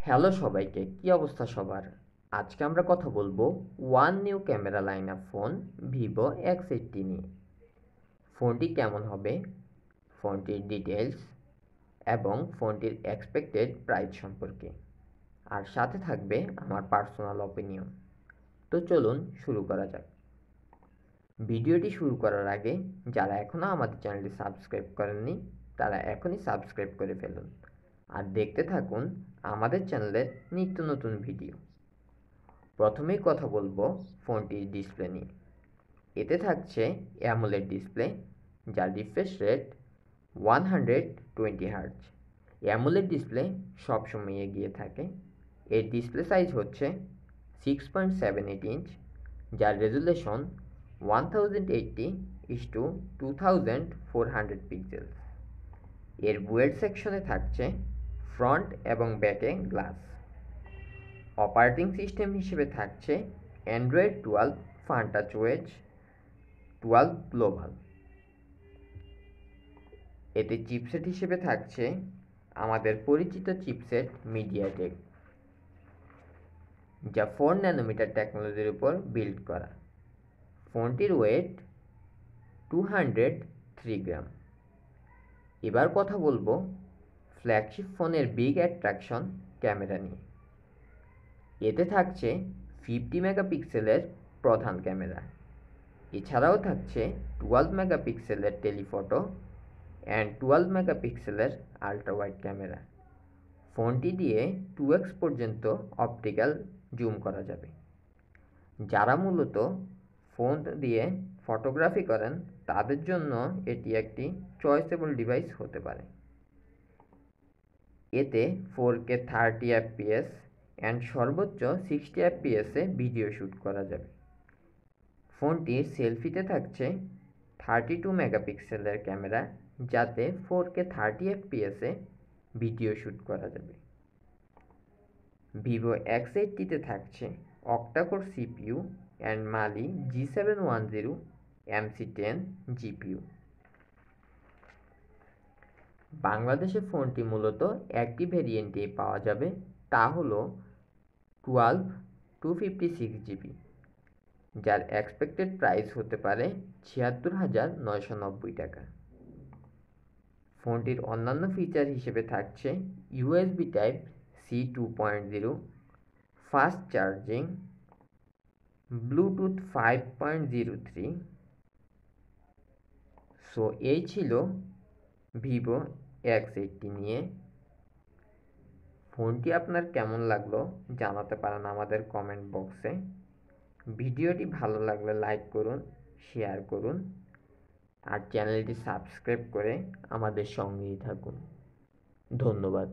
Hello সবাইকে, কি অবস্থা সবার? আজকে আমরা কথা বলবো one knew camera line-up phone Vivo X80 নিয়ে। ফোনটি কেমন হবে, ফোনটির ডিটেলস এবং ফোনটির এক্সপেক্টেড প্রাইস সম্পর্কে, আর সাথে থাকবে আমার পার্সোনাল অপিনিয়ন। তো চলুন শুরু করা যাক। ভিডিওটি শুরু করার আগে যারা এখনও আমাদের চ্যানেলটি সাবস্ক্রাইব করেননি তারা এখনই সাবস্ক্রাইব করে ফেলুন আর দেখতে থাকুন আমাদের চ্যানেলের নিত্য নতুন ভিডিও। প্রথমেই কথা বলবো ফোনটির ডিসপ্লে নিয়ে। এতে থাকছে অ্যামোলেড ডিসপ্লে, যার refresh rate 120 hertz. AMOLED display সবসময় এগিয়ে থাকে। এর ডিসপ্লে সাইজ হচ্ছে 6.78 ইঞ্চ, যার রেজুলেশন 1080x2400 পিক্সেলস। এর বুয়েট সেকশনে থাকছে ফ্রন্ট এবং ব্যাকে গ্লাস। অপারেটিং সিস্টেম হিসেবে থাকছে অ্যান্ড্রয়েড 12 ফান্টাচওয়েজ 12 গ্লোবাল। এতে চিপসেট হিসেবে থাকছে আমাদের পরিচিত চিপসেট মিডিয়াটেক, যা 4 ন্যানোমিটার টেকনোলজির উপর বিল্ড করা। ফোনটির ওয়েট 203 গ্রাম। এবার কথা বলবো ফ্ল্যাগশিপ ফোনের বিগ অ্যাট্রাকশন ক্যামেরা নিয়ে। এতে থাকছে 50 মেগাপিক্সেলের প্রধান ক্যামেরা। এছাড়াও থাকছে 12 মেগাপিক্সেলের টেলিফটো অ্যান্ড 12 মেগাপিক্সেলের আল্ট্রা ওয়াইড ক্যামেরা। ফোনটি দিয়ে 2x পর্যন্ত অপটিক্যাল জুম করা যাবে। যারা মূলত ফোন দিয়ে ফটোগ্রাফি করেন তাদের জন্য এটি একটি চয়েসেবল ডিভাইস হতে পারে। এতে 4K 30 fps অ্যান্ড সর্বোচ্চ 60 fps-এ ভিডিও শ্যুট করা যাবে। ফোনটির সেলফিতে থাকছে 32 মেগাপিক্সেলের ক্যামেরা, যাতে 4K 30 fps-এ ভিডিও শ্যুট করা যাবে। ভিভো X80-তে থাকছে octacore CPU and Mali G710 MC10 GPU. বাংলাদেশে ফোনটি মূলত একটি ভেরিয়েন্টেই পাওয়া যাবে, তা হলো 12/256GB, যার এক্সপেক্টেড প্রাইস হতে পারে 76,990 টাকা। ফোনটির অন্যান্য ফিচার হিসেবে থাকছে USB Type-C 2.0, fast charging, Bluetooth 5.03। So এই ছিল ভিভো X80 নিয়ে। ফোনটি আপনার কেমন লাগলো জানাতে পারেন আমাদের কমেন্ট বক্সে। ভিডিওটি ভালো লাগলে লাইক করুন, শেয়ার করুন আর চ্যানেলটি সাবস্ক্রাইব করে আমাদের সঙ্গেই থাকুন। ধন্যবাদ।